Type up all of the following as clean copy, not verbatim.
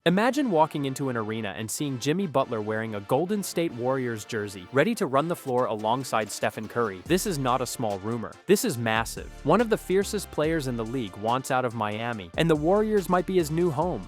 Imagine walking into an arena and seeing Jimmy Butler wearing a Golden State Warriors jersey, ready to run the floor alongside Stephen Curry. This is not a small rumor. This is massive. One of the fiercest players in the league wants out of Miami, and the Warriors might be his new home.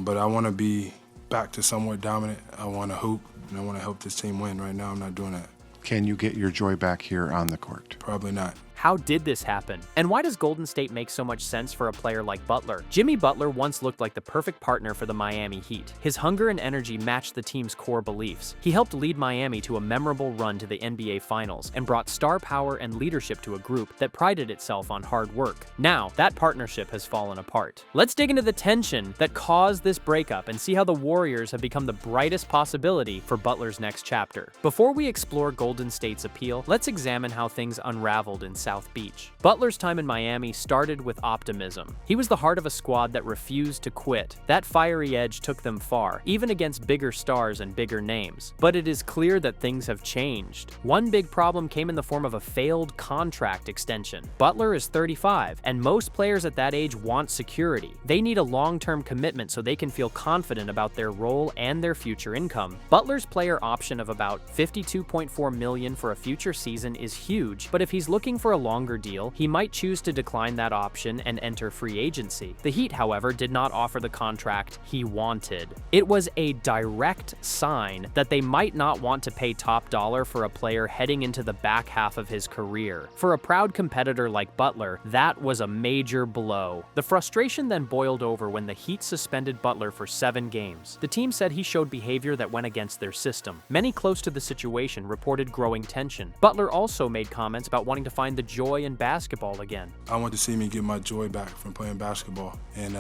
But I want to be back to somewhat dominant. I want to hoop, and I want to help this team win. Right now, I'm not doing that. Can you get your joy back here on the court? Probably not. How did this happen? And why does Golden State make so much sense for a player like Butler? Jimmy Butler once looked like the perfect partner for the Miami Heat. His hunger and energy matched the team's core beliefs. He helped lead Miami to a memorable run to the NBA Finals and brought star power and leadership to a group that prided itself on hard work. Now, that partnership has fallen apart. Let's dig into the tension that caused this breakup and see how the Warriors have become the brightest possibility for Butler's next chapter. Before we explore Golden State's appeal, let's examine how things unraveled in South Beach. Butler's time in Miami started with optimism. He was the heart of a squad that refused to quit. That fiery edge took them far, even against bigger stars and bigger names. But it is clear that things have changed. One big problem came in the form of a failed contract extension. Butler is 35, and most players at that age want security. They need a long-term commitment so they can feel confident about their role and their future income. Butler's player option of about $52.4 million for a future season is huge, but if he's looking for a longer deal, he might choose to decline that option and enter free agency. The Heat, however, did not offer the contract he wanted. It was a direct sign that they might not want to pay top dollar for a player heading into the back half of his career. For a proud competitor like Butler, that was a major blow. The frustration then boiled over when the Heat suspended Butler for 7 games. The team said he showed behavior that went against their system. Many close to the situation reported growing tension. Butler also made comments about wanting to find the joy in basketball again. I want to see me get my joy back from playing basketball, and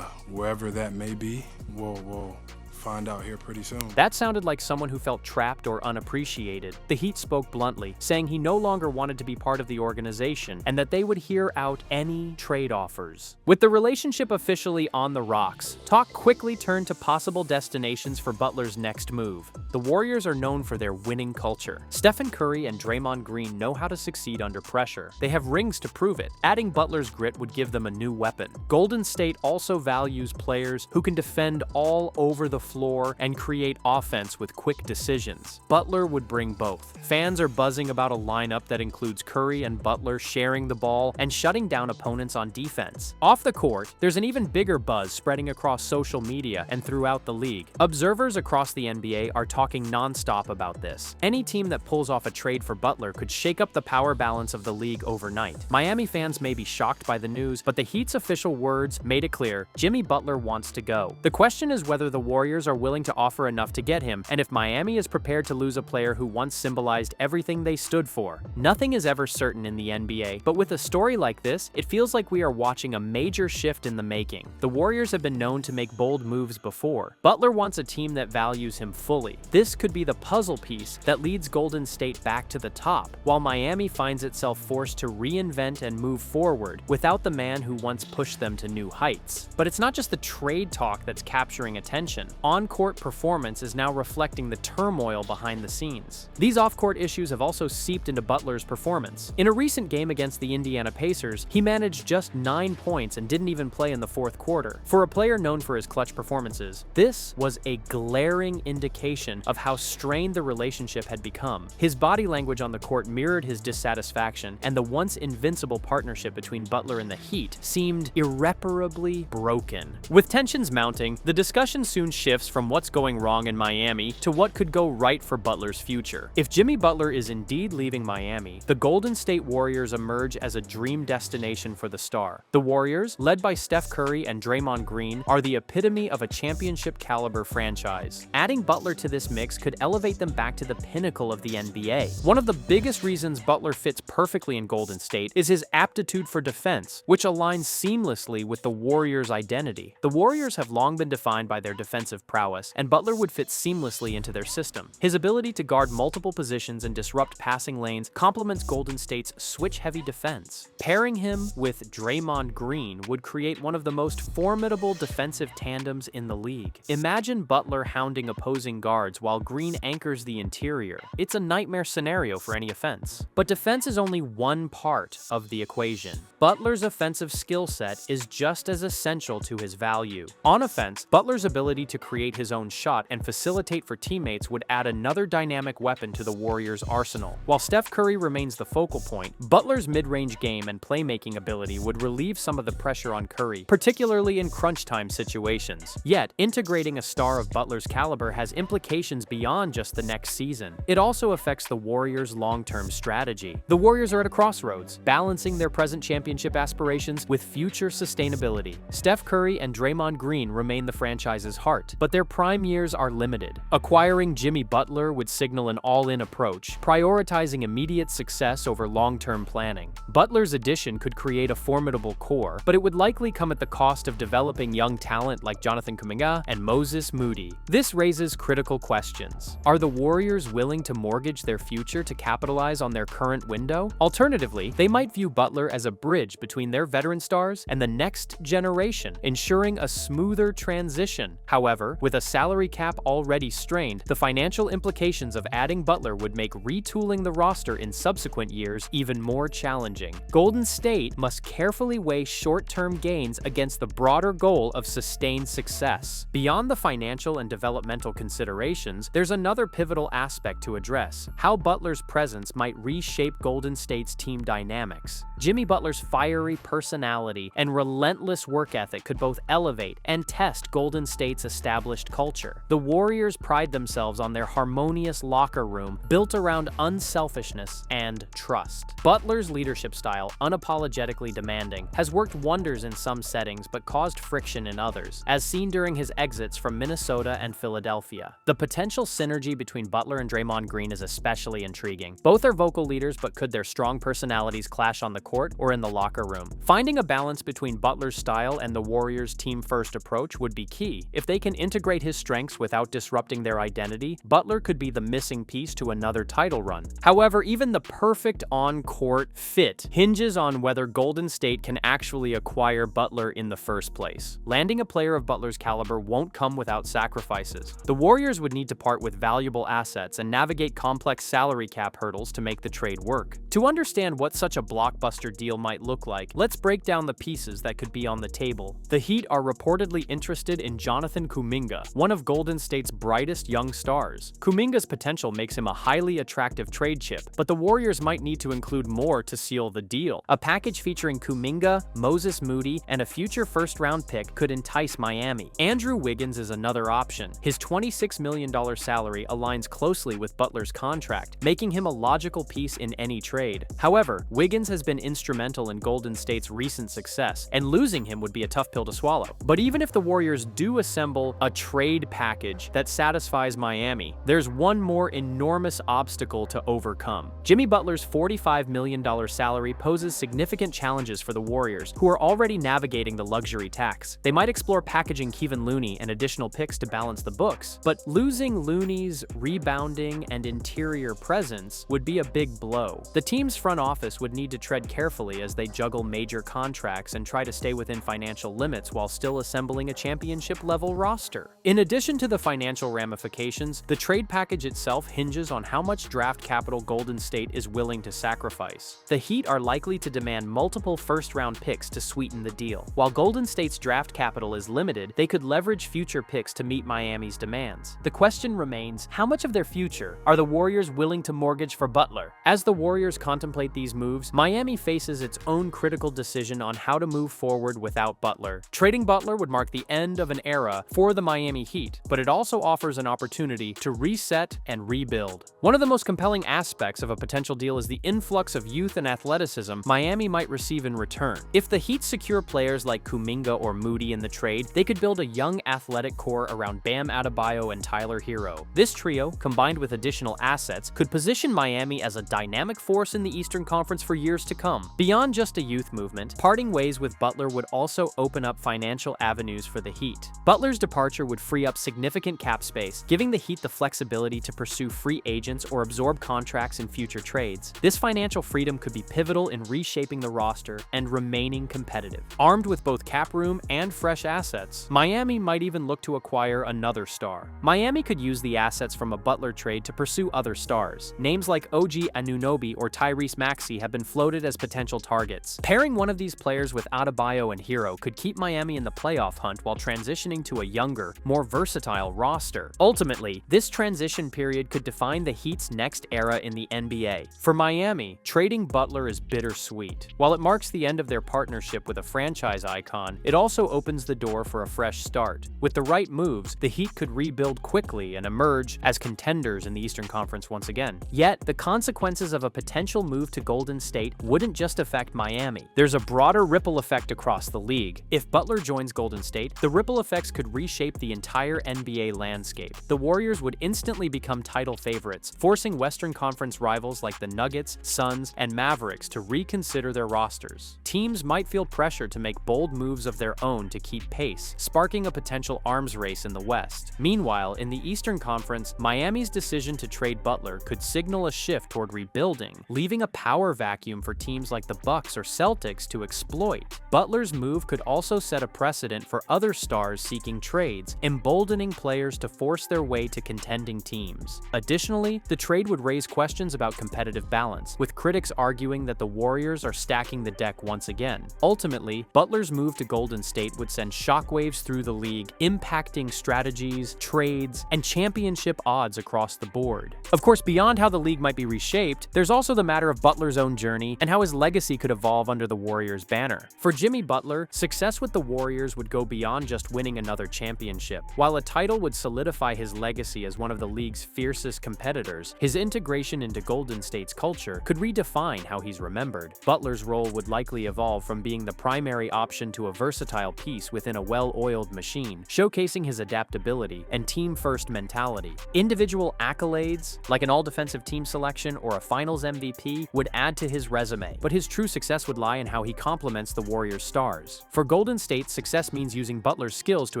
wherever that may be, we'll find out here pretty soon. That sounded like someone who felt trapped or unappreciated. The Heat spoke bluntly, saying he no longer wanted to be part of the organization and that they would hear out any trade offers. With the relationship officially on the rocks, talk quickly turned to possible destinations for Butler's next move. The Warriors are known for their winning culture. Stephen Curry and Draymond Green know how to succeed under pressure. They have rings to prove it. Adding Butler's grit would give them a new weapon. Golden State also values players who can defend all over the floor and create offense with quick decisions. Butler would bring both. Fans are buzzing about a lineup that includes Curry and Butler sharing the ball and shutting down opponents on defense. Off the court, there's an even bigger buzz spreading across social media and throughout the league. Observers across the NBA are talking nonstop about this. Any team that pulls off a trade for Butler could shake up the power balance of the league overnight. Miami fans may be shocked by the news, but the Heat's official words made it clear: Jimmy Butler wants to go. The question is whether the Warriors are willing to offer enough to get him, and if Miami is prepared to lose a player who once symbolized everything they stood for. Nothing is ever certain in the NBA, but with a story like this, it feels like we are watching a major shift in the making. The Warriors have been known to make bold moves before. Butler wants a team that values him fully. This could be the puzzle piece that leads Golden State back to the top, while Miami finds itself forced to reinvent and move forward without the man who once pushed them to new heights. But it's not just the trade talk that's capturing attention. On-court performance is now reflecting the turmoil behind the scenes. These off-court issues have also seeped into Butler's performance. In a recent game against the Indiana Pacers, he managed just 9 points and didn't even play in the fourth quarter. For a player known for his clutch performances, this was a glaring indication of how strained the relationship had become. His body language on the court mirrored his dissatisfaction, and the once invincible partnership between Butler and the Heat seemed irreparably broken. With tensions mounting, the discussion soon shifts from what's going wrong in Miami to what could go right for Butler's future. If Jimmy Butler is indeed leaving Miami, the Golden State Warriors emerge as a dream destination for the star. The Warriors, led by Steph Curry and Draymond Green, are the epitome of a championship-caliber franchise. Adding Butler to this mix could elevate them back to the pinnacle of the NBA. One of the biggest reasons Butler fits perfectly in Golden State is his aptitude for defense, which aligns seamlessly with the Warriors' identity. The Warriors have long been defined by their defensive prowess, and Butler would fit seamlessly into their system. His ability to guard multiple positions and disrupt passing lanes complements Golden State's switch-heavy defense. Pairing him with Draymond Green would create one of the most formidable defensive tandems in the league. Imagine Butler hounding opposing guards while Green anchors the interior. It's a nightmare scenario for any offense. But defense is only one part of the equation. Butler's offensive skill set is just as essential to his value. On offense, Butler's ability to create his own shot and facilitate for teammates would add another dynamic weapon to the Warriors' arsenal. While Steph Curry remains the focal point, Butler's mid-range game and playmaking ability would relieve some of the pressure on Curry, particularly in crunch time situations. Yet, integrating a star of Butler's caliber has implications beyond just the next season. It also affects the Warriors' long-term strategy. The Warriors are at a crossroads, balancing their present championship aspirations with future sustainability. Steph Curry and Draymond Green remain the franchise's heart, but their prime years are limited. Acquiring Jimmy Butler would signal an all-in approach, prioritizing immediate success over long-term planning. Butler's addition could create a formidable core, but it would likely come at the cost of developing young talent like Jonathan Kuminga and Moses Moody. This raises critical questions. Are the Warriors willing to mortgage their future to capitalize on their current window? Alternatively, they might view Butler as a bridge between their veteran stars and the next generation, ensuring a smoother transition. However, with a salary cap already strained, the financial implications of adding Butler would make retooling the roster in subsequent years even more challenging. Golden State must carefully weigh short-term gains against the broader goal of sustained success. Beyond the financial and developmental considerations, there's another pivotal aspect to address: how Butler's presence might reshape Golden State's team dynamics. Jimmy Butler's fiery personality and relentless work ethic could both elevate and test Golden State's established culture. The Warriors pride themselves on their harmonious locker room built around unselfishness and trust. Butler's leadership style, unapologetically demanding, has worked wonders in some settings but caused friction in others, as seen during his exits from Minnesota and Philadelphia. The potential synergy between Butler and Draymond Green is especially intriguing. Both are vocal leaders, but could their strong personalities clash on the court or in the locker room? Finding a balance between Butler's style and the Warriors' team-first approach would be key. If they can integrate his strengths without disrupting their identity, Butler could be the missing piece to another title run. However, even the perfect on-court fit hinges on whether Golden State can actually acquire Butler in the first place. Landing a player of Butler's caliber won't come without sacrifices. The Warriors would need to part with valuable assets and navigate complex salary cap hurdles to make the trade work. To understand what such a blockbuster deal might look like, let's break down the pieces that could be on the table. The Heat are reportedly interested in Jonathan Kuminga, one of Golden State's brightest young stars. Kuminga's potential makes him a highly attractive trade chip, but the Warriors might need to include more to seal the deal. A package featuring Kuminga, Moses Moody, and a future first-round pick could entice Miami. Andrew Wiggins is another option. His $26 million salary aligns closely with Butler's contract, making him a logical piece in any trade. However, Wiggins has been instrumental in Golden State's recent success, and losing him would be a tough pill to swallow. But even if the Warriors do assemble a trade package that satisfies Miami, there's one more enormous obstacle to overcome. Jimmy Butler's $45 million salary poses significant challenges for the Warriors, who are already navigating the luxury tax. They might explore packaging Kevin Looney and additional picks to balance the books, but losing Looney's rebounding and interior presence would be a big blow. The team's front office would need to tread carefully as they juggle major contracts and try to stay within financial limits while still assembling a championship-level roster. In addition to the financial ramifications, the trade package itself hinges on how much draft capital Golden State is willing to sacrifice. The Heat are likely to demand multiple first-round picks to sweeten the deal. While Golden State's draft capital is limited, they could leverage future picks to meet Miami's demands. The question remains, how much of their future are the Warriors willing to mortgage for Butler? As the Warriors contemplate these moves, Miami faces its own critical decision on how to move forward without Butler. Trading Butler would mark the end of an era for the Miami Heat, but it also offers an opportunity to reset and rebuild. One of the most compelling aspects of a potential deal is the influx of youth and athleticism Miami might receive in return. If the Heat secure players like Kuminga or Moody in the trade, they could build a young athletic core around Bam Adebayo and Tyler Hero. This trio, combined with additional assets, could position Miami as a dynamic force in the Eastern Conference for years to come. Beyond just a youth movement, parting ways with Butler would also open up financial avenues for the Heat. Butler's departure departure would free up significant cap space, giving the Heat the flexibility to pursue free agents or absorb contracts in future trades. This financial freedom could be pivotal in reshaping the roster and remaining competitive. Armed with both cap room and fresh assets, Miami might even look to acquire another star. Miami could use the assets from a Butler trade to pursue other stars. Names like OG Anunoby or Tyrese Maxey have been floated as potential targets. Pairing one of these players with Adebayo and Hero could keep Miami in the playoff hunt while transitioning to a younger, more versatile roster. Ultimately, this transition period could define the Heat's next era in the NBA. For Miami, trading Butler is bittersweet. While it marks the end of their partnership with a franchise icon, it also opens the door for a fresh start. With the right moves, the Heat could rebuild quickly and emerge as contenders in the Eastern Conference once again. Yet, the consequences of a potential move to Golden State wouldn't just affect Miami. There's a broader ripple effect across the league. If Butler joins Golden State, the ripple effects could reshape the entire NBA landscape. The Warriors would instantly become title favorites, forcing Western Conference rivals like the Nuggets, Suns, and Mavericks to reconsider their rosters. Teams might feel pressure to make bold moves of their own to keep pace, sparking a potential arms race in the West. Meanwhile, in the Eastern Conference, Miami's decision to trade Butler could signal a shift toward rebuilding, leaving a power vacuum for teams like the Bucks or Celtics to exploit. Butler's move could also set a precedent for other stars seeking trades, emboldening players to force their way to contending teams. Additionally, the trade would raise questions about competitive balance, with critics arguing that the Warriors are stacking the deck once again. Ultimately, Butler's move to Golden State would send shockwaves through the league, impacting strategies, trades, and championship odds across the board. Of course, beyond how the league might be reshaped, there's also the matter of Butler's own journey and how his legacy could evolve under the Warriors' banner. For Jimmy Butler, success with the Warriors would go beyond just winning another championship. While a title would solidify his legacy as one of the league's fiercest competitors, his integration into Golden State's culture could redefine how he's remembered. Butler's role would likely evolve from being the primary option to a versatile piece within a well-oiled machine, showcasing his adaptability and team-first mentality. Individual accolades, like an all-defensive team selection or a Finals MVP, would add to his resume, but his true success would lie in how he complements the Warriors' stars. For Golden State, success means using Butler's skills to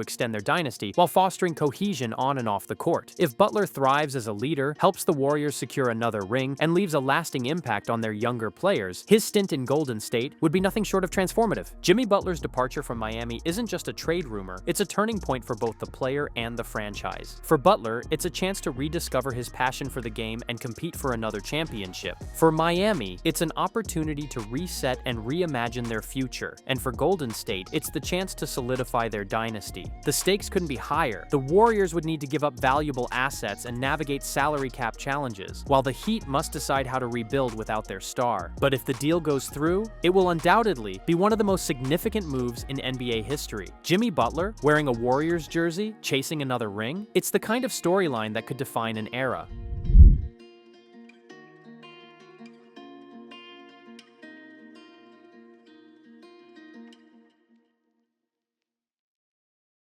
extend their dynasty while fostering cohesion on and off the court. If Butler thrives as a leader, helps the Warriors secure another ring, and leaves a lasting impact on their younger players, his stint in Golden State would be nothing short of transformative. Jimmy Butler's departure from Miami isn't just a trade rumor, it's a turning point for both the player and the franchise. For Butler, it's a chance to rediscover his passion for the game and compete for another championship. For Miami, it's an opportunity to reset and reimagine their future. And for Golden State, it's the chance to solidify their dynasty. The stakes couldn't be higher. The Warriors would need to give up valuable assets and navigate salary cap challenges, while the Heat must decide how to rebuild without their star. But if the deal goes through, it will undoubtedly be one of the most significant moves in NBA history. Jimmy Butler, wearing a Warriors jersey, chasing another ring? It's the kind of storyline that could define an era.